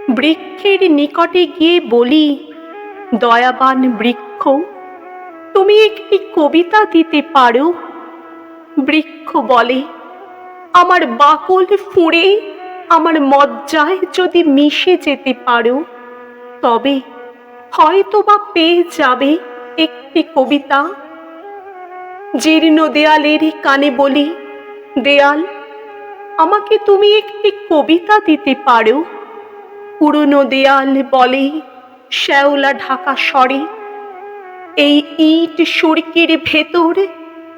বৃক্ষের নিকটে গিয়ে বলি, দয়াবান বৃক্ষ, তুমি একটি কবিতা দিতে পারো? বৃক্ষ বলে, আমার বাকল ফুঁড়ে আমার মজ্জায় যদি মিশে যেতে পারো, তবে হয়তো বা পেয়ে যাবে একটি কবিতা। জীর্ণ দেয়ালের কানে বলি, দেয়াল, আমাকে তুমি একটি কবিতা দিতে পারো? পুরনো দেয়াল বলে শ্যাওলা ঢাকা স্বরে, এই ইট সুরকির ভেতর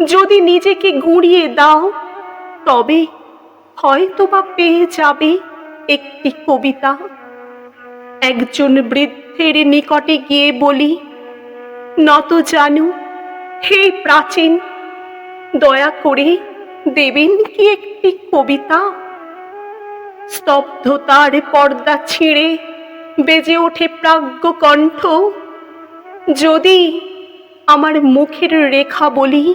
যদি নিজেকে গুঁড়িয়ে দাও, তবে হয়তো বা পেয়ে যাবে একটি কবিতা। একজন বৃদ্ধের নিকটে গিয়ে বলি, নত জানু হে প্রাচীন, দয়া করে দেবেন কি একটি কবিতা? স্তব্ধতার পর্দা ছিঁড়ে বেজে ওঠে প্রাজ্ঞ কণ্ঠ, যদি আমার মুখের রেখা বলি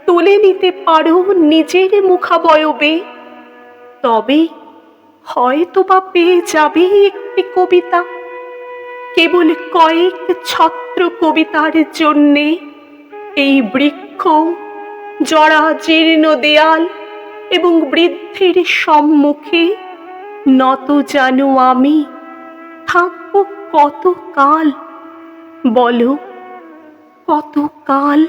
তুলে নিতে পারো নিজের মুখাবয়বে, তবে হয়তো বা পেয়ে যাবে একটি কবিতা। কেবল কয়েক ছত্র কবিতার জন্যে এই বৃক্ষ, জরা জীর্ণ দেয়াল এবং বৃদ্ধের সম্মুখে নত জানু আমি থাকবো কত কাল? বলো, কত কাল?